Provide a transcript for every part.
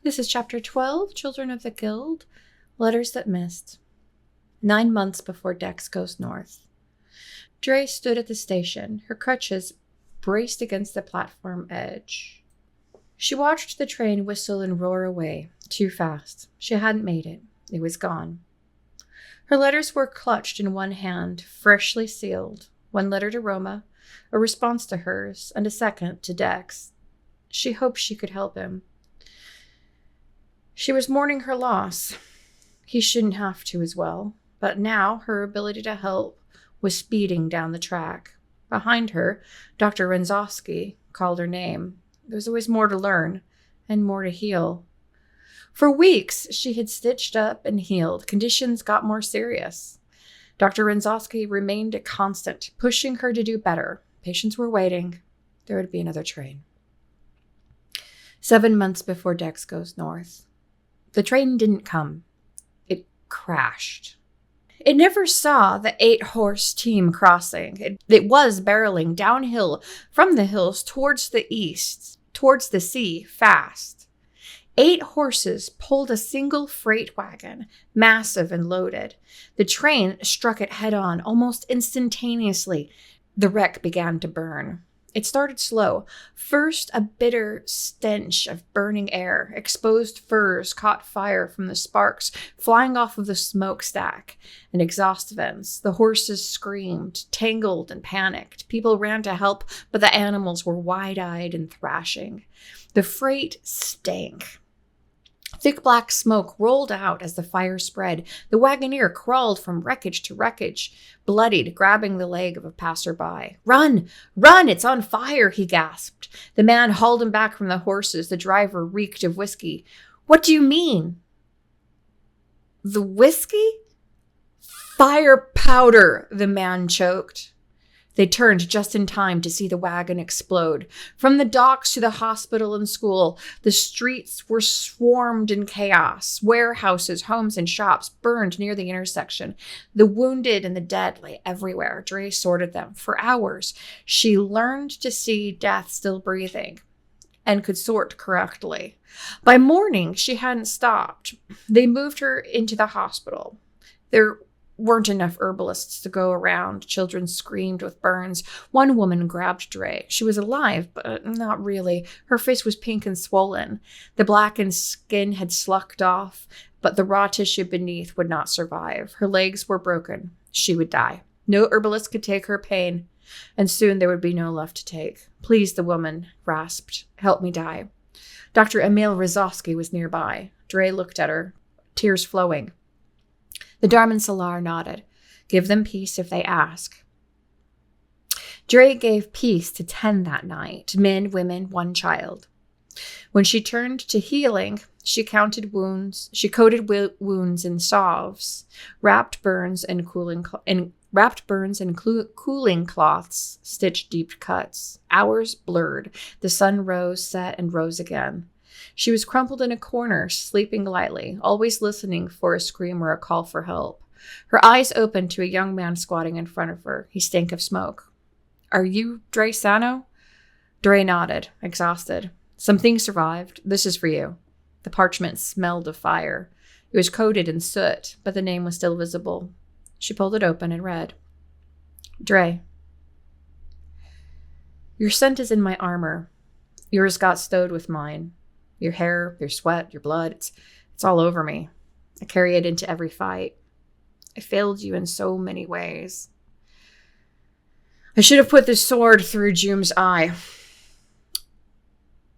This is Chapter 12, Children of the Guild, Letters That Missed. 9 months before Dex goes north. Dre stood at the station, her crutches braced against the platform edge. She watched the train whistle and roar away, too fast. She hadn't made it. It was gone. Her letters were clutched in one hand, freshly sealed. One letter to Roma, a response to hers, and a second to Dex. She hoped she could help him. She was mourning her loss. He shouldn't have to as well, but now her ability to help was speeding down the track. Behind her, Dr. Renzowski called her name. There was always more to learn and more to heal. For weeks, she had stitched up and healed. Conditions got more serious. Dr. Renzowski remained a constant, pushing her to do better. Patients were waiting. There would be another train. 7 months before Dex goes north. The train didn't come. It crashed. It never saw the 8-horse team crossing. It was barreling downhill from the hills towards the east, towards the sea, fast. 8 horses pulled a single freight wagon, massive and loaded. The train struck it head-on, almost instantaneously. The wreck began to burn. It started slow. First, a bitter stench of burning air. Exposed furs caught fire from the sparks flying off of the smokestack and exhaust vents. The horses screamed, tangled, and panicked. People ran to help, but the animals were wide-eyed and thrashing. The freight stank. Thick black smoke rolled out as the fire spread. The wagoneer crawled from wreckage to wreckage, bloodied, grabbing the leg of a passerby. "Run! Run! It's on fire!" he gasped. The man hauled him back from the horses. The driver reeked of whiskey. "What do you mean?" "The whiskey?" "Fire powder," the man choked. They turned just in time to see the wagon explode. From the docks to the hospital and school, the streets were swarmed in chaos. Warehouses, homes, and shops burned near the intersection. The wounded and the dead lay everywhere. Dre sorted them. For hours, she learned to see death still breathing and could sort correctly. By morning, she hadn't stopped. They moved her into the hospital. There weren't enough herbalists to go around. Children screamed with burns. One woman grabbed Dre. She was alive, but not really. Her face was pink and swollen. The blackened skin had slucked off, but the raw tissue beneath would not survive. Her legs were broken. She would die. No herbalist could take her pain, and soon there would be no left to take. "Please," the woman rasped. "Help me die." Dr. Emil Renzowski was nearby. Dre looked at her, tears flowing. The Dharmansalar nodded. "Give them peace if they ask." Dre gave peace to 10 that night, men, women, 1 child. When she turned to healing, she counted wounds. She coated wounds in salves, wrapped burns in cooling cloths, stitched deep cuts. Hours blurred. The sun rose, set, and rose again. She was crumpled in a corner, sleeping lightly, always listening for a scream or a call for help. Her eyes opened to a young man squatting in front of her. He stank of smoke. "Are you Dre Sano?" Dre nodded, exhausted. "Something survived. This is for you." The parchment smelled of fire. It was coated in soot, but the name was still visible. She pulled it open and read. "Dre. Your scent is in my armor. Yours got stowed with mine. Your hair, your sweat, your blood, it's all over me. I carry it into every fight. I failed you in so many ways. I should have put this sword through Jume's eye.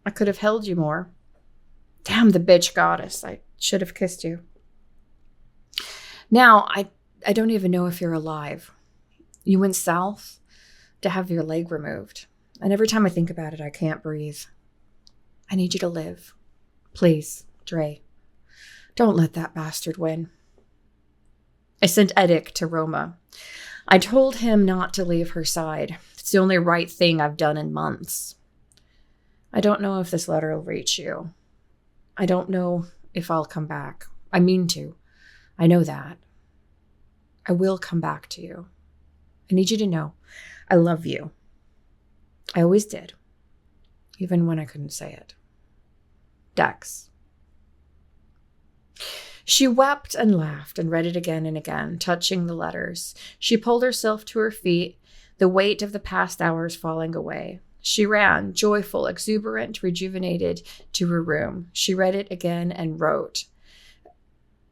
I could have held you more. Damn the bitch goddess. I should have kissed you. Now, I don't even know if you're alive. You went south to have your leg removed. And every time I think about it, I can't breathe. I need you to live. Please, Dre. Don't let that bastard win." I sent Edic to Roma. I told him not to leave her side. It's the only right thing I've done in months. I don't know if this letter will reach you. I don't know if I'll come back. I mean to. I know that. I will come back to you. I need you to know I love you. I always did, even when I couldn't say it. Dex. She wept and laughed and read it again and again, touching the letters. She pulled herself to her feet, the weight of the past hours falling away. She ran, joyful, exuberant, rejuvenated, to her room. She read it again and wrote.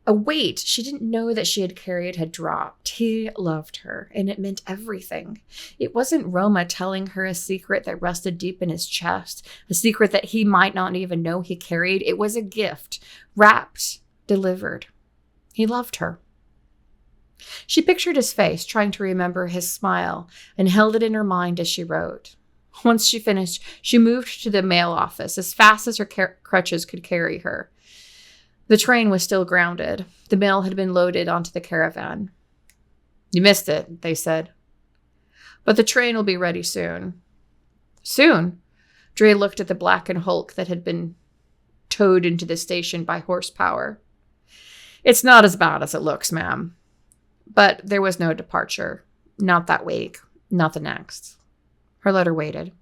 A weight she didn't know that she had carried had dropped. He loved her, and it meant everything. It wasn't Roma telling her a secret that rested deep in his chest, a secret that he might not even know he carried. It was a gift, wrapped, delivered. He loved her. She pictured his face, trying to remember his smile, and held it in her mind as she wrote. Once she finished, she moved to the mail office as fast as her crutches could carry her. The train was still grounded. The mail had been loaded onto the caravan. You missed it, they said. But the train will be ready soon. Soon? Dre looked at the blackened hulk that had been towed into the station by horsepower. It's not as bad as it looks, ma'am. But there was no departure. Not that week. Not the next. Her letter waited.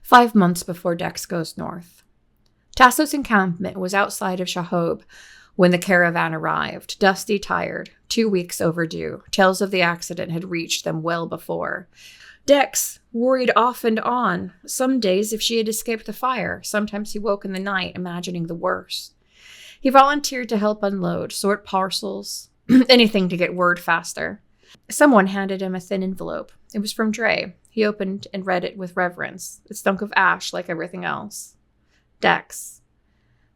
5 months before Dex goes north. Tassos' encampment was outside of Shahob when the caravan arrived, dusty, tired, 2 weeks overdue. Tales of the accident had reached them well before. Dex worried off and on. Some days if she had escaped the fire. Sometimes he woke in the night, imagining the worst. He volunteered to help unload, sort parcels, anything to get word faster. Someone handed him a thin envelope. It was from Dre. He opened and read it with reverence. It stunk of ash like everything else. Dex,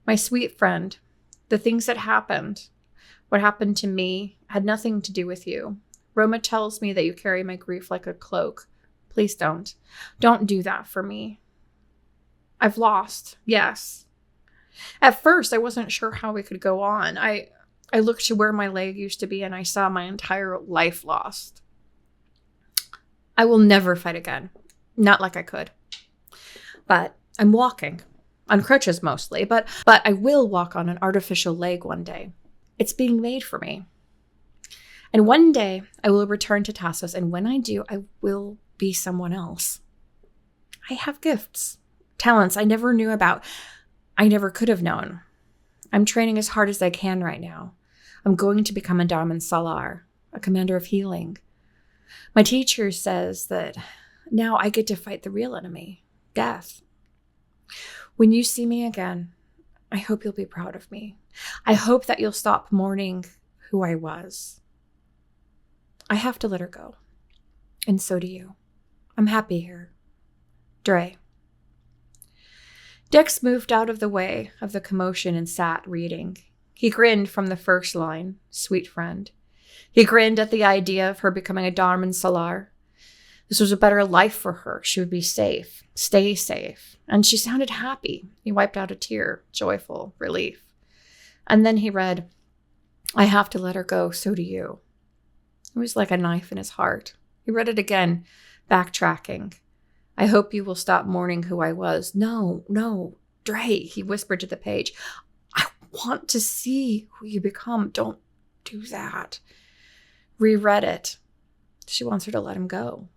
my sweet friend, the things that happened, what happened to me, had nothing to do with you. Roma tells me that you carry my grief like a cloak. Please don't. Don't do that for me. I've lost, yes. At first, I wasn't sure how we could go on. I looked to where my leg used to be and I saw my entire life lost. I will never fight again. Not like I could. But I'm walking. On crutches mostly, but I will walk on an artificial leg one day. It's being made for me. And one day I will return to Tassos, and when I do, I will be someone else. I have gifts, talents I never knew about. I never could have known. I'm training as hard as I can right now. I'm going to become a Darman Salar, a commander of healing. My teacher says that now I get to fight the real enemy, death. When you see me again, I hope you'll be proud of me. I hope that you'll stop mourning who I was. I have to let her go. And so do you. I'm happy here. Dre. Dex moved out of the way of the commotion and sat reading. He grinned from the first line, sweet friend. He grinned at the idea of her becoming a Darman Salar. This was a better life for her. She would be safe, stay safe. And she sounded happy. He wiped out a tear, joyful, relief. And then he read, I have to let her go, so do you. It was like a knife in his heart. He read it again, backtracking. I hope you will stop mourning who I was. No, Dre, he whispered to the page. I want to see who you become. Don't do that. Reread it. She wants her to let him go.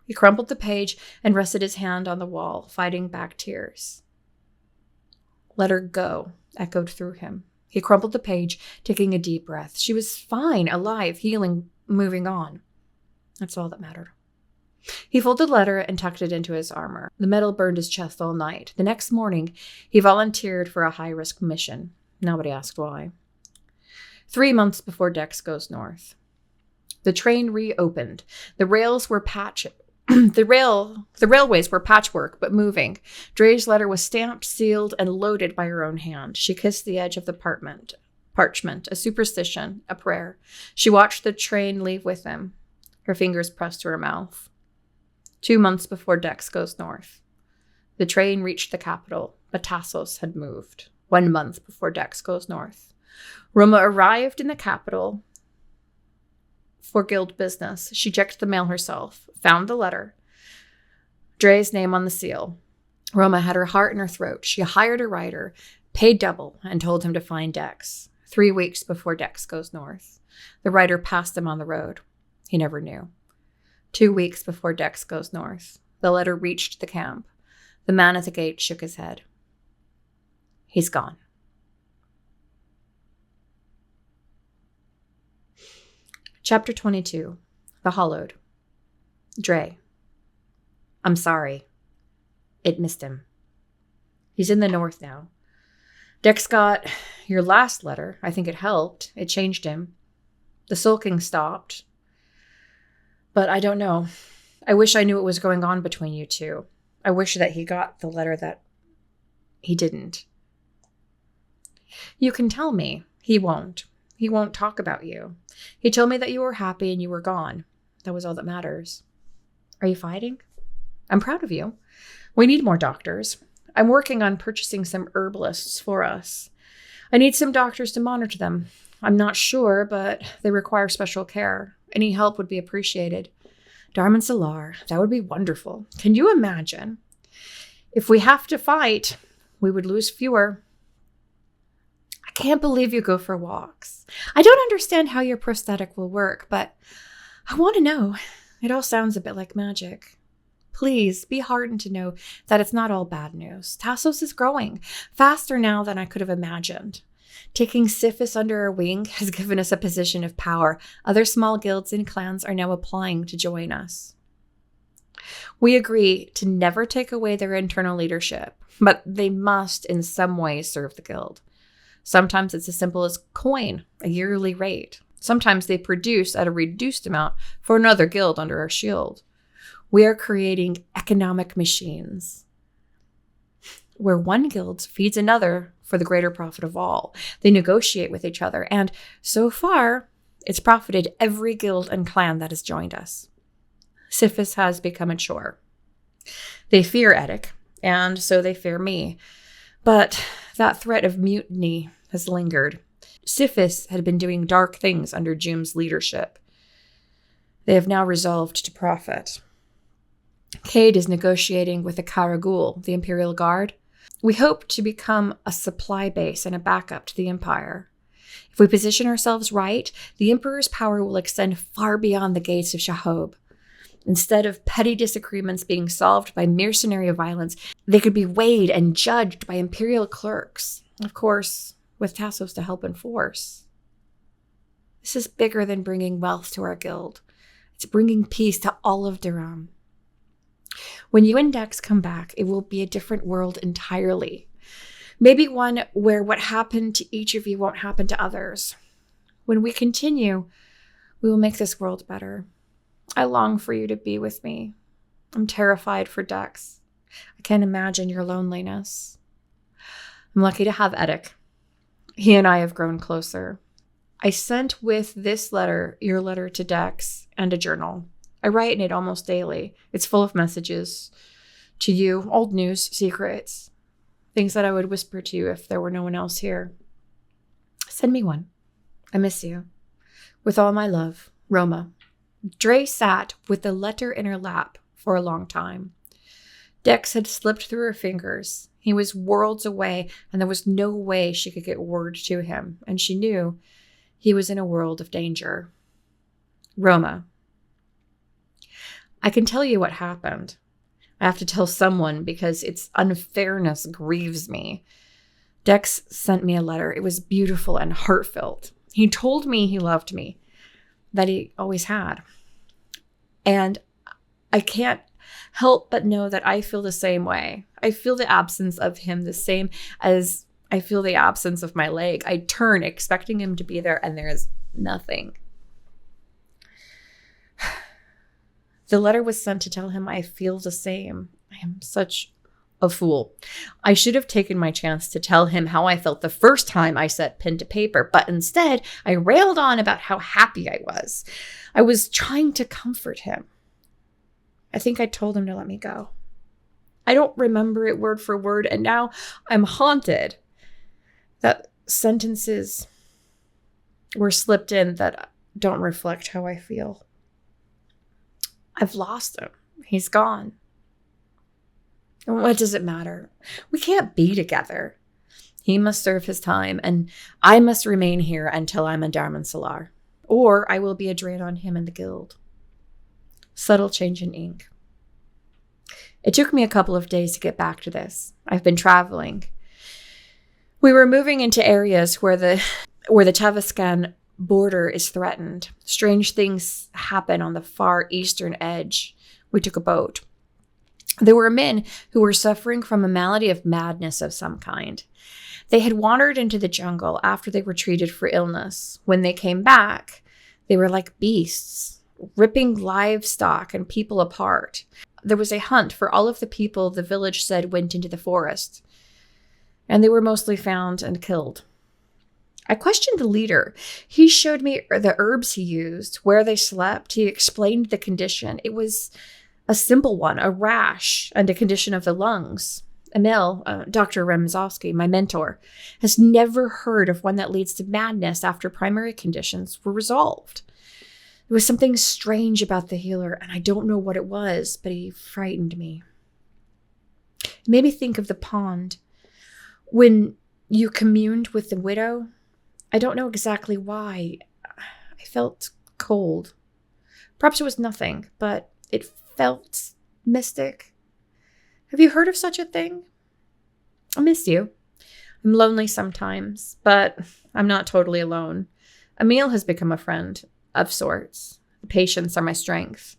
He crumpled the page and rested his hand on the wall, fighting back tears. Let her go, echoed through him. He crumpled the page, taking a deep breath. She was fine, alive, healing, moving on. That's all that mattered. He folded the letter and tucked it into his armor. The metal burned his chest all night. The next morning, he volunteered for a high-risk mission. Nobody asked why. 3 months before Dex goes north. The train reopened. The rails were The railways were patchwork, but moving. Dre's letter was stamped, sealed, and loaded by her own hand. She kissed the edge of the parchment, a superstition, a prayer. She watched the train leave with him, her fingers pressed to her mouth. 2 months before Dex goes north. The train reached the capital, but Tassos had moved. 1 month before Dex goes north. Roma arrived in the capital for guild business. She checked the mail herself, found the letter. Dre's name on the seal. Roma had her heart in her throat. She hired a writer, paid double, and told him to find Dex. 3 weeks before Dex goes north. The writer passed him on the road. He never knew. 2 weeks before Dex goes north. The letter reached the camp. The man at the gate shook his head. He's gone. Chapter 22. The Hollowed. Dre. I'm sorry. It missed him. He's in the north now. Dex got your last letter. I think it helped. It changed him. The sulking stopped. But I don't know. I wish I knew what was going on between you two. I wish that he got the letter that he didn't. You can tell me. He won't. He won't talk about you. He told me that you were happy and you were gone. That was all that matters. Are you fighting? I'm proud of you. We need more doctors. I'm working on purchasing some herbalists for us. I need some doctors to monitor them. I'm not sure, but they require special care. Any help would be appreciated. Darman Salar, that would be wonderful. Can you imagine? If we have to fight, we would lose fewer. I can't believe you go for walks. I don't understand how your prosthetic will work, but I want to know. It all sounds a bit like magic. Please be heartened to know that it's not all bad news. Tassos is growing faster now than I could have imagined. Taking Siphus under our wing has given us a position of power. Other small guilds and clans are now applying to join us. We agree to never take away their internal leadership, but they must in some way serve the guild. Sometimes it's as simple as coin, a yearly rate. Sometimes they produce at a reduced amount for another guild under our shield. We are creating economic machines where one guild feeds another for the greater profit of all. They negotiate with each other, and so far, it's profited every guild and clan that has joined us. Siphus has become a chore. They fear Edic, and so they fear me. But that threat of mutiny has lingered. Siphus had been doing dark things under Jum's leadership. They have now resolved to profit. Cade is negotiating with the Karagul, the Imperial Guard. We hope to become a supply base and a backup to the Empire. If we position ourselves right, the Emperor's power will extend far beyond the gates of Shahob. Instead of petty disagreements being solved by mercenary violence, they could be weighed and judged by Imperial clerks. Of course, with Tassos to help enforce. This is bigger than bringing wealth to our guild. It's bringing peace to all of Durham. When you and Dex come back, it will be a different world entirely. Maybe one where what happened to each of you won't happen to others. When we continue, we will make this world better. I long for you to be with me. I'm terrified for Dex. I can't imagine your loneliness. I'm lucky to have Edic. He and I have grown closer. I sent with this letter, your letter to Dex, and a journal. I write in it almost daily. It's full of messages to you, old news, secrets, things that I would whisper to you if there were no one else here. Send me one. I miss you. With all my love, Roma. Dre sat with the letter in her lap for a long time. Dex had slipped through her fingers. He was worlds away, and there was no way she could get word to him, and she knew he was in a world of danger. Roma. I can tell you what happened. I have to tell someone because its unfairness grieves me. Dex sent me a letter. It was beautiful and heartfelt. He told me he loved me, that he always had. And I can't help but know that I feel the same way. I feel the absence of him the same as I feel the absence of my leg. I turn expecting him to be there, and there is nothing. The letter was sent to tell him I feel the same. I am such a fool. I should have taken my chance to tell him how I felt the first time I set pen to paper, but instead I railed on about how happy I was. I was trying to comfort him. I think I told him to let me go. I don't remember it word for word, and now I'm haunted that sentences were slipped in that don't reflect how I feel. I've lost him. He's gone. And what does it matter? We can't be together. He must serve his time, and I must remain here until I'm a Darman Salar, or I will be a drain on him and the guild. Subtle change in ink. It took me a couple of days to get back to this. I've been traveling. We were moving into areas where the Tavascan border is threatened. Strange things happen on the far eastern edge. We took a boat. There were men who were suffering from a malady of madness of some kind. They had wandered into the jungle after they were treated for illness. When they came back, they were like beasts, ripping livestock and people apart. There was a hunt for all of the people the village said went into the forest, and they were mostly found and killed. I questioned the leader. He showed me the herbs he used, where they slept. He explained the condition. It was a simple one, a rash and a condition of the lungs. Emil, Dr. Remzowski, my mentor, has never heard of one that leads to madness after primary conditions were resolved. There was something strange about the healer, and I don't know what it was, but he frightened me. It made me think of the pond. When you communed with the widow, I don't know exactly why. I felt cold. Perhaps it was nothing, but it felt mystic. Have you heard of such a thing? I miss you. I'm lonely sometimes, but I'm not totally alone. Emil has become a friend of sorts. The patients are my strength.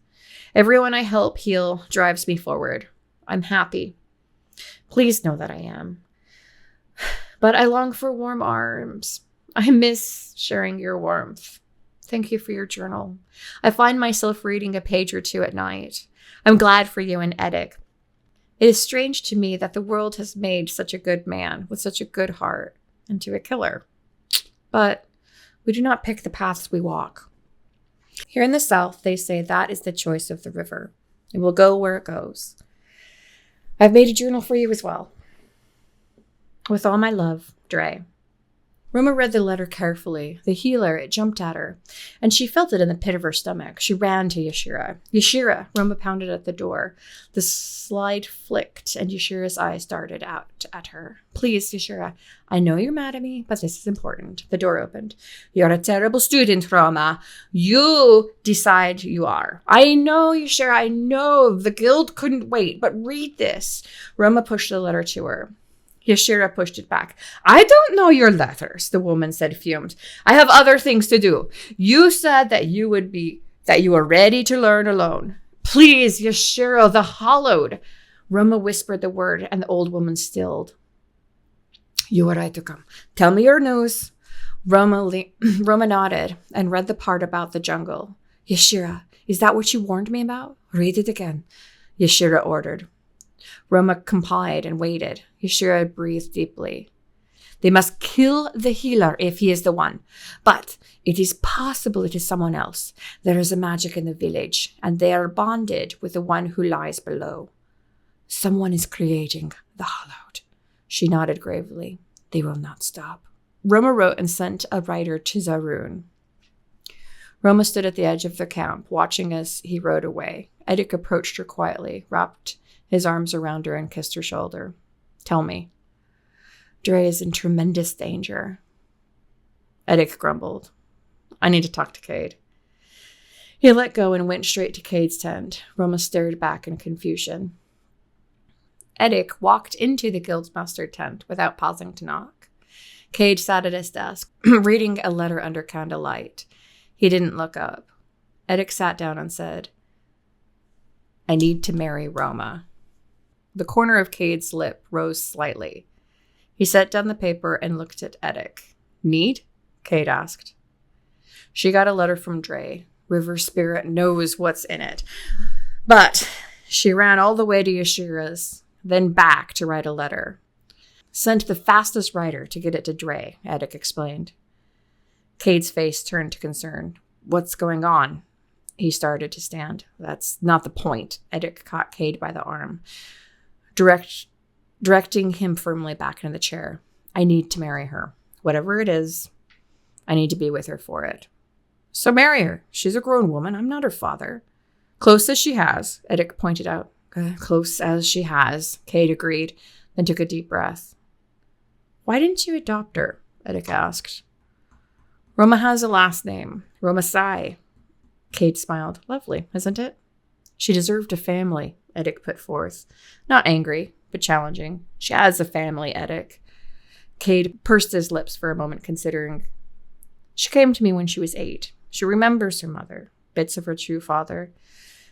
Everyone I help heal drives me forward. I'm happy. Please know that I am. But I long for warm arms. I miss sharing your warmth. Thank you for your journal. I find myself reading a page or two at night. I'm glad for you and Eddick. It is strange to me that the world has made such a good man with such a good heart into a killer. But we do not pick the paths we walk. Here in the South, they say that is the choice of the river. It will go where it goes. I've made a journal for you as well. With all my love, Dre. Roma read the letter carefully. The healer, it jumped at her, and she felt it in the pit of her stomach. She ran to Yashira. Yashira, Roma pounded at the door. The slide flicked, and Yashira's eyes darted out at her. Please, Yashira, I know you're mad at me, but this is important. The door opened. You're a terrible student, Roma. You decide you are. I know, Yashira, I know. The guild couldn't wait, but read this. Roma pushed the letter to her. Yashira pushed it back. I don't know your letters, the woman said, fumed. I have other things to do. You said that you were ready to learn alone. Please, Yashira, the hollowed. Roma whispered the word, and the old woman stilled. You are right to come. Tell me your news. Roma nodded and read the part about the jungle. Yashira, is that what you warned me about? Read it again. Yashira ordered. Roma complied and waited. Yashira breathed deeply. They must kill the healer if he is the one. But it is possible it is someone else. There is a magic in the village, and they are bonded with the one who lies below. Someone is creating the Hallowed. She nodded gravely. They will not stop. Roma wrote and sent a writer to Zaroon. Roma stood at the edge of the camp, watching as he rode away. Eddick approached her quietly, wrapped his arms around her and kissed her shoulder. Tell me. Dre is in tremendous danger. Eddick grumbled. I need to talk to Cade. He let go and went straight to Cade's tent. Roma stared back in confusion. Eddick walked into the guildmaster tent without pausing to knock. Cade sat at his desk, reading a letter under candlelight. He didn't look up. Eddick sat down and said, I need to marry Roma. The corner of Cade's lip rose slightly. He set down the paper and looked at Eddick. Need? Cade asked. She got a letter from Dre. River Spirit knows what's in it. But she ran all the way to Yashira's, then back to write a letter. Sent the fastest writer to get it to Dre, Eddick explained. Cade's face turned to concern. What's going on? He started to stand. That's not the point. Eddick caught Cade by the arm, directing him firmly back into the chair. I need to marry her. Whatever it is, I need to be with her for it. So marry her. She's a grown woman. I'm not her father. Close as she has, Eddick pointed out. Close as she has, Cade agreed, then took a deep breath. Why didn't you adopt her? Eddick asked. Roma has a last name, Romasai. Cade smiled. Lovely, isn't it? She deserved a family, Eddick put forth. Not angry, but challenging. She has a family, Eddick. Cade pursed his lips for a moment, considering. She came to me when she was 8. She remembers her mother, bits of her true father.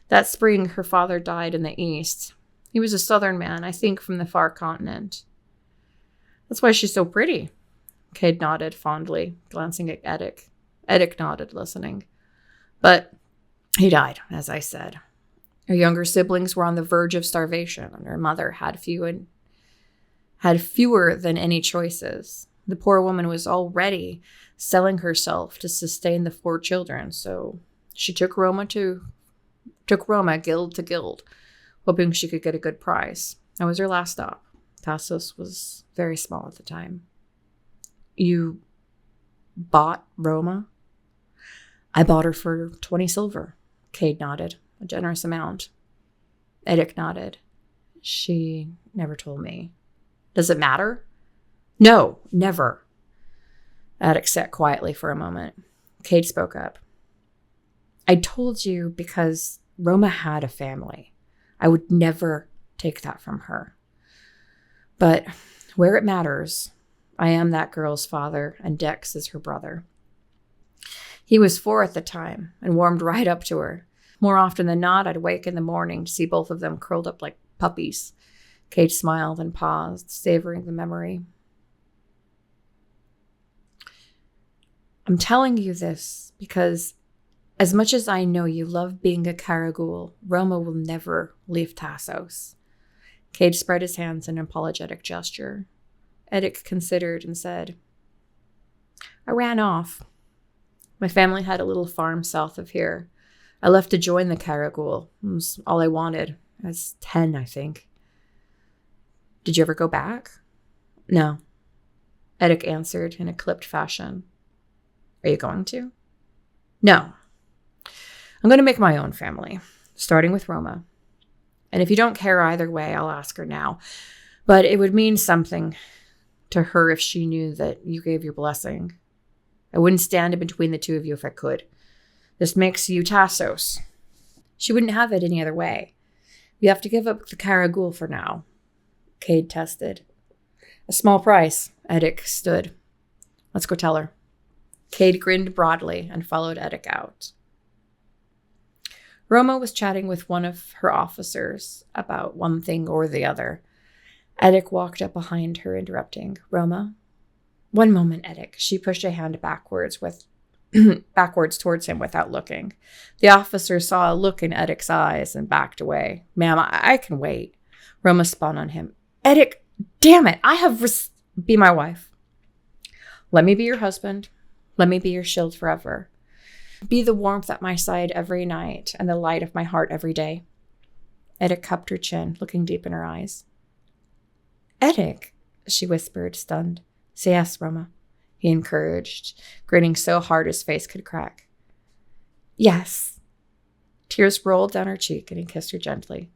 That spring, her father died in the East. He was a Southern man, I think from the far continent. That's why she's so pretty. Cade nodded fondly, glancing at Edic. Edic nodded, listening. But he died, as I said. Her younger siblings were on the verge of starvation, and her mother had fewer than any choices. The poor woman was already selling herself to sustain the 4 children, so she took Roma guild to guild, hoping she could get a good price. That was her last stop. Tassos was very small at the time. You bought Roma? I bought her for 20 silver. Cade nodded, a generous amount. Edic nodded. She never told me. Does it matter? No, never. Edic sat quietly for a moment. Cade spoke up. I told you because Roma had a family. I would never take that from her. But where it matters, I am that girl's father, and Dex is her brother. He was 4 at the time and warmed right up to her. More often than not, I'd wake in the morning to see both of them curled up like puppies. Cade smiled and paused, savoring the memory. I'm telling you this because as much as I know you love being a Caragul, Roma will never leave Tassos. Cade spread his hands in an apologetic gesture. Edic considered and said, I ran off. My family had a little farm south of here. I left to join the Caragul. It was all I wanted. I was 10, I think. Did you ever go back? No. Edic answered in a clipped fashion. Are you going to? No. I'm going to make my own family, starting with Roma. And if you don't care either way, I'll ask her now. But it would mean something to her if she knew that you gave your blessing. I wouldn't stand in between the two of you if I could. This makes you Tassos. She wouldn't have it any other way. You have to give up the Caragul for now. Cade tested. A small price. Edic stood. Let's go tell her. Cade grinned broadly and followed Edic out. Roma was chatting with one of her officers about one thing or the other. Edic walked up behind her, interrupting. Roma? One moment, Edic. She pushed a hand backwards towards him without looking. The officer saw a look in Edic's eyes and backed away. Ma'am, I can wait. Roma spun on him. Edic, damn it, be my wife. Let me be your husband. Let me be your shield forever. Be the warmth at my side every night and the light of my heart every day. Edic cupped her chin, looking deep in her eyes. Edic, she whispered, stunned. Say yes, Roma, he encouraged, grinning so hard his face could crack. Yes. Tears rolled down her cheek and he kissed her gently.